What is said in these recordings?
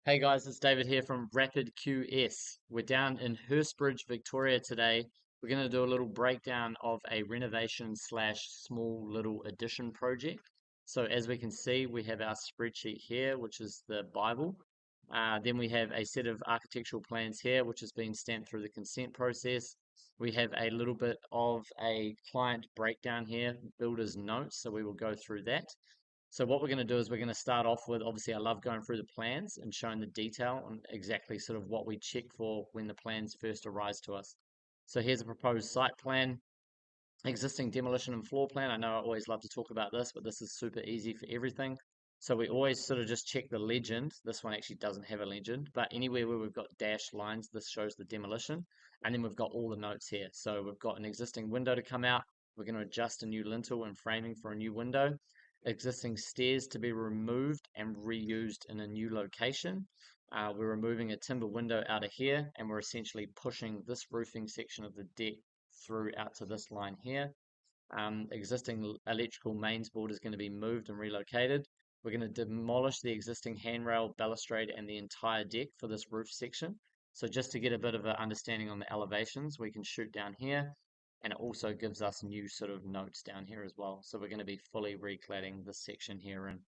Hey guys, it's David here from Rapid QS. We're down in Hurstbridge, Victoria today. We're going to do a little breakdown of a renovation slash small little addition project. So as we can see, we have our spreadsheet here, which is the Bible. Then we have a set of architectural plans here, which has been stamped through the consent process. We have a little bit of a client breakdown here, builder's notes, so we will go through that. So what we're going to do is we're going to start off with, obviously I love going through the plans and showing the detail on exactly sort of what we check for when the plans first arise to us. So here's a proposed site plan, existing demolition and floor plan. I know I always love to talk about this, but this is super easy for everything. So we always sort of just check the legend. This one actually doesn't have a legend, but anywhere where we've got dashed lines, this shows the demolition. And then we've got all the notes here. So we've got an existing window to come out. We're going to adjust a new lintel and framing for a new window. Existing stairs to be removed and reused in a new location. We're removing a timber window out of here, and we're essentially pushing this roofing section of the deck through out to this line here. Existing electrical mains board is going to be moved and relocated. We're going to demolish the existing handrail, balustrade, and the entire deck for this roof section. So just to get a bit of an understanding on the elevations, we can shoot down here, and it also gives us new sort of notes down here as well. So we're going to be fully recladding this section here in.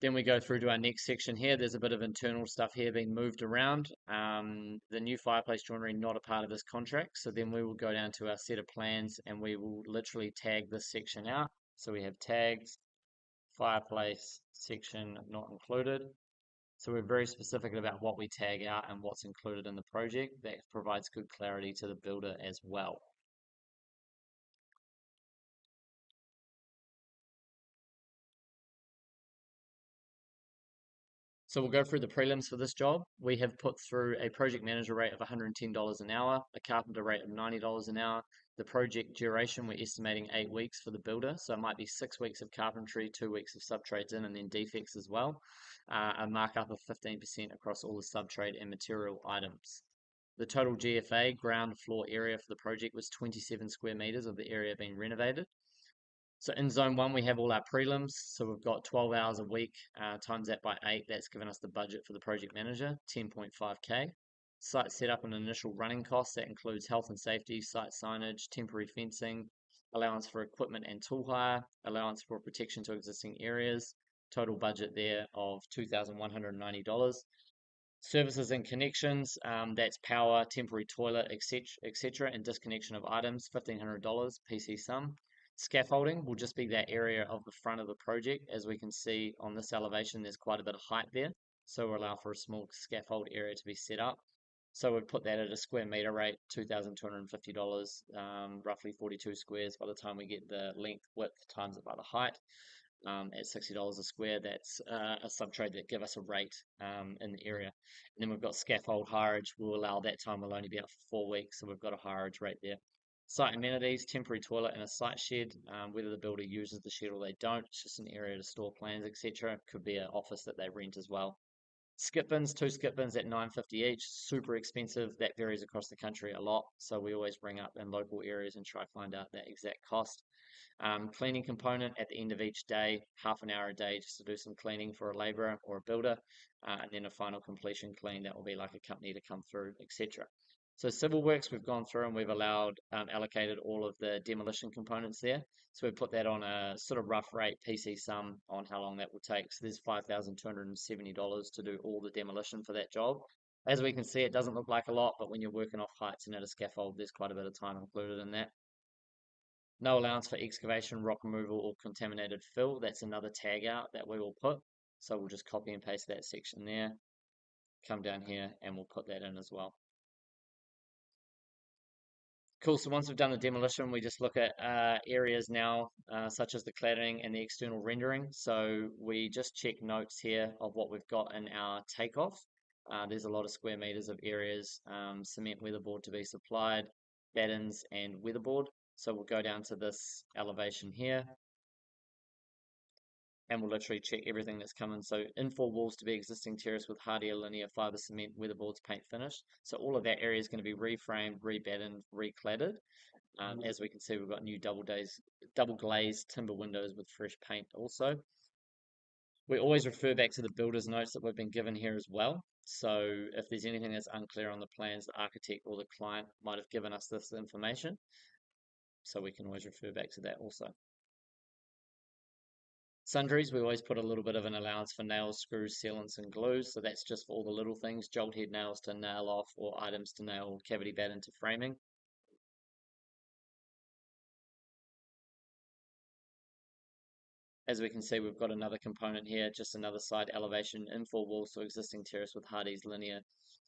Then we go through to our next section here. There's a bit of internal stuff here being moved around. The new fireplace joinery not a part of this contract. So then we will go down to our set of plans and we will literally tag this section out. So we have tags, fireplace section not included. So we're very specific about what we tag out and what's included in the project. That provides good clarity to the builder as well. So we'll go through the prelims for this job. We have put through a project manager rate of $110 an hour, a carpenter rate of $90 an hour. The project duration, we're estimating 8 weeks for the builder. So it might be 6 weeks of carpentry, 2 weeks of subtrades in, and then defects as well. A markup of 15% across all the subtrade and material items. The total GFA, ground floor area for the project, was 27 square meters of the area being renovated. So in zone one, we have all our prelims. So we've got 12 hours a week, times that by 8. That's given us the budget for the project manager, 10.5K. Site setup and initial running costs. That includes health and safety, site signage, temporary fencing, allowance for equipment and tool hire, allowance for protection to existing areas. Total budget there of $2,190. Services and connections, that's power, temporary toilet, etc., and disconnection of items, $1,500 PC sum. Scaffolding will just be that area of the front of the project. As we can see on this elevation, there's quite a bit of height there, so we'll allow for a small scaffold area to be set up. So we've put that at a square meter rate, $2,250, roughly 42 squares by the time we get the length, width times it by the height. At $60 a square, that's a subtrade that give us a rate in the area. And then we've got scaffold hireage. We'll allow that time will only be up for 4 weeks, so we've got a hireage rate there. Site amenities, temporary toilet and a site shed. Whether the builder uses the shed or they don't, it's just an area to store plans, etc. Could be an office that they rent as well. Skip bins, two skip bins at $9.50 each. Super expensive. That varies across the country a lot, so we always bring up in local areas and try to find out that exact cost. Cleaning component at the end of each day, half an hour a day just to do some cleaning for a labourer or a builder, and then a final completion clean that will be like a company to come through, etc. So civil works, we've gone through and we've allowed, allocated all of the demolition components there. So we put that on a sort of rough rate PC sum on how long that will take. So there's $5,270 to do all the demolition for that job. As we can see, it doesn't look like a lot, but when you're working off heights and at a scaffold, there's quite a bit of time included in that. No allowance for excavation, rock removal, or contaminated fill. That's another tag out that we will put. So we'll just copy and paste that section there, come down here, and we'll put that in as well. Cool, so once we've done the demolition, we just look at areas now, such as the cladding and the external rendering. So we just check notes here of what we've got in our takeoff. There's a lot of square meters of areas, cement weatherboard to be supplied, battens and weatherboard. So we'll go down to this elevation here, and we'll literally check everything that's coming. So infill walls to be existing terrace with hardier linear fiber cement, weatherboards, paint finish. So all of that area is going to be reframed, rebattened, recladded. As we can see, we've got new double glazed timber windows with fresh paint also. We always refer back to the builder's notes that we've been given here as well. So if there's anything that's unclear on the plans, the architect or the client might have given us this information. So we can always refer back to that also. Sundries, we always put a little bit of an allowance for nails, screws, sealants, and glues. So that's just for all the little things, jolt head nails to nail off or items to nail cavity bed into framing. As we can see, we've got another component here, just another side elevation infill wall, so existing terrace with Hardy's linear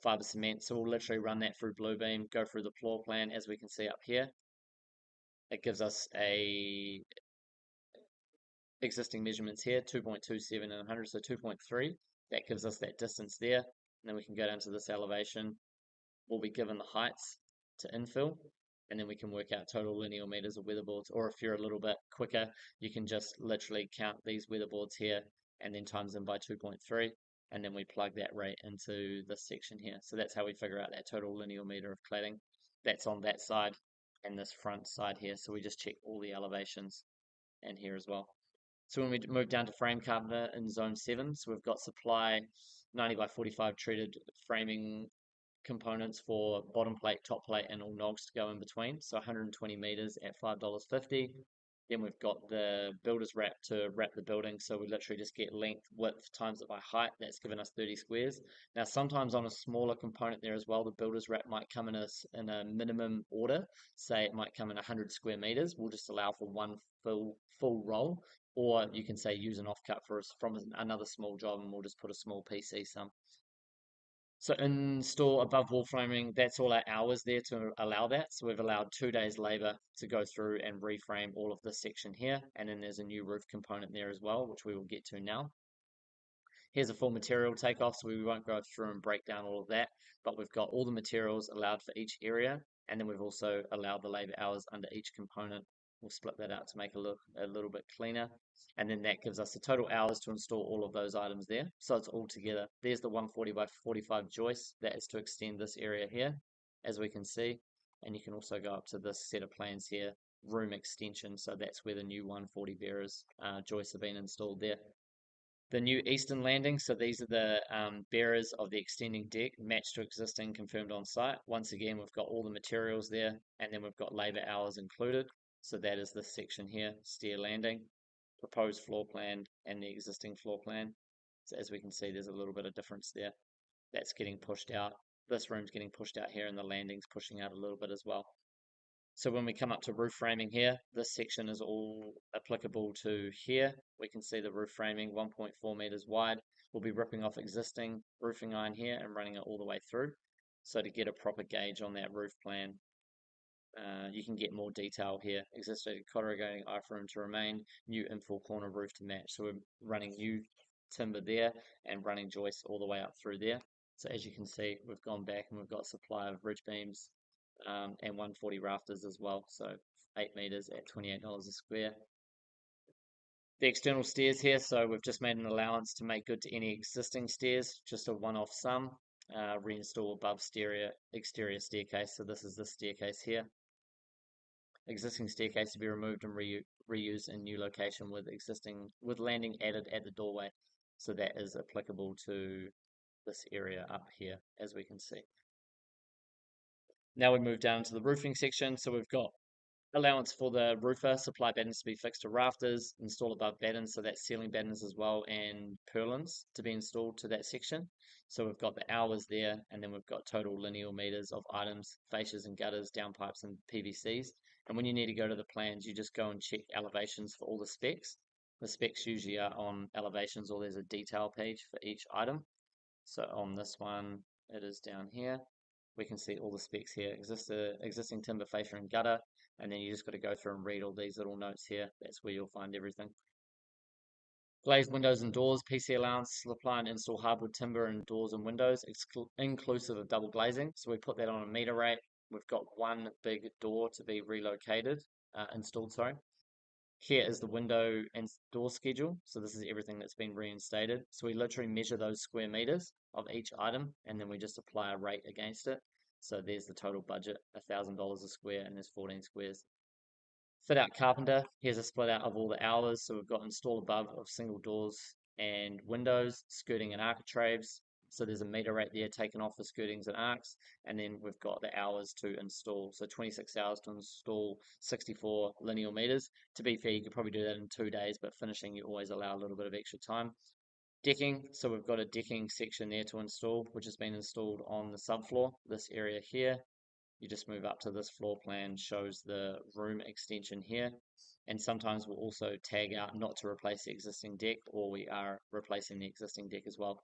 fiber cement. So we'll literally run that through Bluebeam, go through the floor plan as we can see up here. It gives us a existing measurements here, 2.27 and 100, so 2.3. That gives us that distance there. And then we can go down to this elevation. We'll be given the heights to infill, and then we can work out total linear meters of weatherboards. Or if you're a little bit quicker, you can just literally count these weatherboards here and then times them by 2.3, and then we plug that rate into this section here. So that's how we figure out that total linear meter of cladding. That's on that side and this front side here. So we just check all the elevations and here as well. So when we move down to frame carpenter in zone 7, so we've got supply 90 by 45 treated framing components for bottom plate, top plate, and all nogs to go in between. So 120 meters at $5.50. Then we've got the builder's wrap to wrap the building. So we literally just get length, width, times it by height. That's given us 30 squares. Now, sometimes on a smaller component there as well, the builder's wrap might come in a minimum order. Say it might come in 100 square meters. We'll just allow for one full roll. Or you can say use an offcut from another small job, and we'll just put a small PC some. So install above wall framing, that's all our hours there to allow that. So we've allowed 2 days labor to go through and reframe all of this section here. And then there's a new roof component there as well, which we will get to now. Here's a full material takeoff, so we won't go through and break down all of that, but we've got all the materials allowed for each area. And then we've also allowed the labor hours under each component. We'll split that out to make it look a little bit cleaner. And then that gives us the total hours to install all of those items there. So it's all together. There's the 140 by 45 joist. That is to extend this area here, as we can see. And you can also go up to this set of plans here, room extension. So that's where the new 140 bearers joists have been installed there. The new eastern landing, so these are the bearers of the extending deck matched to existing confirmed on site. Once again, we've got all the materials there, and then we've got labor hours included. So that is this section here, stair landing, proposed floor plan, and the existing floor plan. So as we can see, there's a little bit of difference there. That's getting pushed out. This room's getting pushed out here, and the landing's pushing out a little bit as well. So when we come up to roof framing here, this section is all applicable to here. We can see the roof framing 1.4 meters wide. We'll be ripping off existing roofing iron here and running it all the way through. So to get a proper gauge on that roof plan, you can get more detail here. Existing corrugating I-frame to remain, new infill corner roof to match. So we're running new timber there and running joists all the way up through there. So as you can see, we've gone back and we've got supply of ridge beams and 140 rafters as well. So 8 meters at $28 a square. The external stairs here, so we've just made an allowance to make good to any existing stairs, just a one-off sum. Reinstall above exterior staircase. So this is the staircase here. Existing staircase to be removed and reused in new location with landing added at the doorway. So that is applicable to this area up here, as we can see. Now we move down to the roofing section. So we've got allowance for the roofer, supply battens to be fixed to rafters, install above battens, so that's ceiling battens as well, and purlins to be installed to that section. So we've got the hours there, and then we've got total linear meters of items, fascias and gutters, downpipes and PVCs. And when you need to go to the plans, you just go and check elevations for all the specs. The specs usually are on elevations, or there's a detail page for each item. So on this one, it is down here. We can see all the specs here, existing timber fascia and gutter, and then you just got to go through and read all these little notes here. That's where you'll find everything. Glazed windows and doors, PC allowance, apply and install hardwood timber and doors and windows, inclusive of double glazing. So we put that on a meter rate. We've got one big door to be installed, sorry. Here is the window and door schedule. So this is everything that's been reinstated. So we literally measure those square meters of each item, and then we just apply a rate against it. So there's the total budget, $1,000 a square, and there's 14 squares. Fit out carpenter, here's a split out of all the hours. So we've got install above of single doors and windows, skirting and architraves. So there's a meter rate there taken off for skirtings and arcs, and then we've got the hours to install. So 26 hours to install 64 lineal meters. To be fair, you could probably do that in 2 days, but finishing you always allow a little bit of extra time. Decking, so we've got a decking section there to install, which has been installed on the subfloor, this area here. You just move up to this floor plan, shows the room extension here. And sometimes we'll also tag out not to replace the existing deck, or we are replacing the existing deck as well.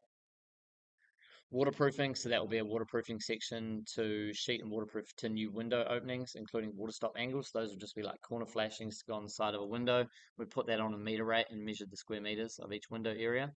Waterproofing, so that will be a waterproofing section to sheet and waterproof to new window openings, including water stop angles. Those will just be like corner flashings to go on the side of a window. We put that on a meter rate and measured the square meters of each window area.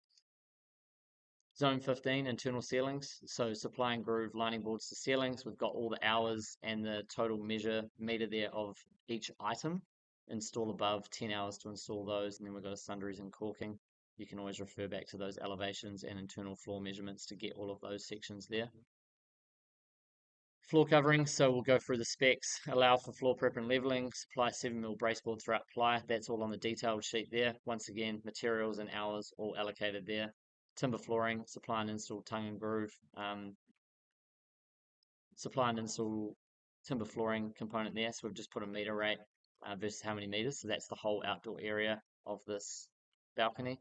Zone 15, internal ceilings. So supply and groove lining boards to ceilings. We've got all the hours and the total meter there of each item. Install above 10 hours to install those. And then we've got a sundries and caulking. You can always refer back to those elevations and internal floor measurements to get all of those sections there. Floor covering, so we'll go through the specs. Allow for floor prep and leveling. Supply 7mm brace board throughout ply. That's all on the detailed sheet there. Once again, materials and hours all allocated there. Timber flooring, supply and install tongue and groove. Supply and install timber flooring component there. So we've just put a meter rate versus how many meters. So that's the whole outdoor area of this balcony,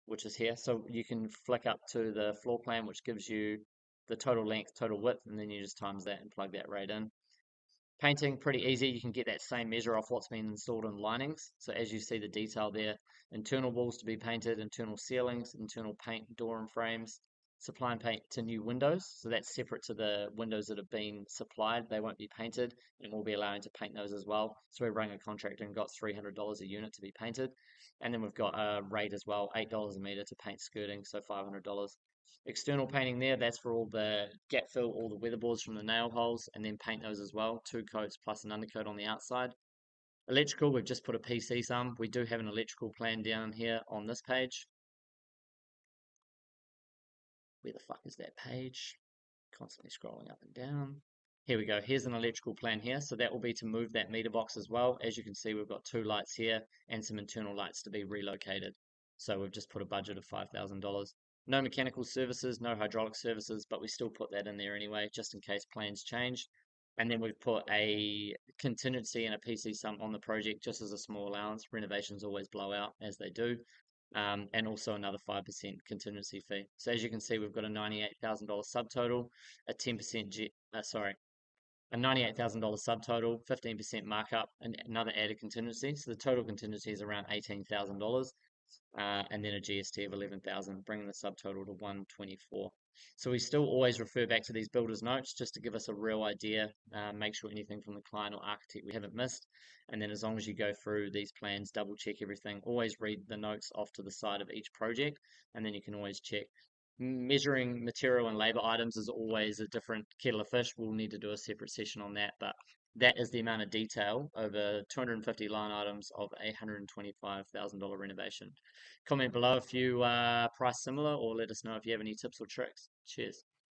which is here. So you can flick up to the floor plan, which gives you the total length, total width, and then you just times that and plug that right in. Painting, pretty easy. You can get that same measure off what's been installed in linings. So as you see the detail there, internal walls to be painted, internal ceilings, internal paint, door and frames, supply and paint to new windows. So that's separate to the windows that have been supplied. They won't be painted, and we'll be allowing to paint those as well. So we rang a contractor and got $300 a unit to be painted. And then we've got a rate as well, $8 a meter to paint skirting, so $500. External painting there, that's for all the gap fill, all the weatherboards from the nail holes, and then paint those as well. 2 coats plus an undercoat on the outside. Electrical, we've just put a PC sum. We do have an electrical plan down here on this page. Where the fuck is that page? Constantly scrolling up and down. Here we go. Here's an electrical plan here. So that will be to move that meter box as well. As you can see, we've got 2 lights here and some internal lights to be relocated. So we've just put a budget of $5,000. No mechanical services, no hydraulic services, but we still put that in there anyway, just in case plans change. And then we've put a contingency and a PC sum on the project just as a small allowance. Renovations always blow out as they do. And also another 5% contingency fee. So as you can see, we've got a $98,000 subtotal, a 10% a $98,000 subtotal, 15% markup, and another added contingency. So the total contingency is around $18,000, and then a GST of 11,000, bringing the subtotal to 124. So we still always refer back to these builders notes just to give us a real idea, make sure anything from the client or architect we haven't missed. And then as long as you go through these plans, double check everything, always read the notes off to the side of each project, and then you can always check. Measuring material and labor items is always a different kettle of fish. We'll need to do a separate session on that, but that is the amount of detail over 250 line items of a $125,000 renovation. Comment below if you price similar, or let us know if you have any tips or tricks. Cheers.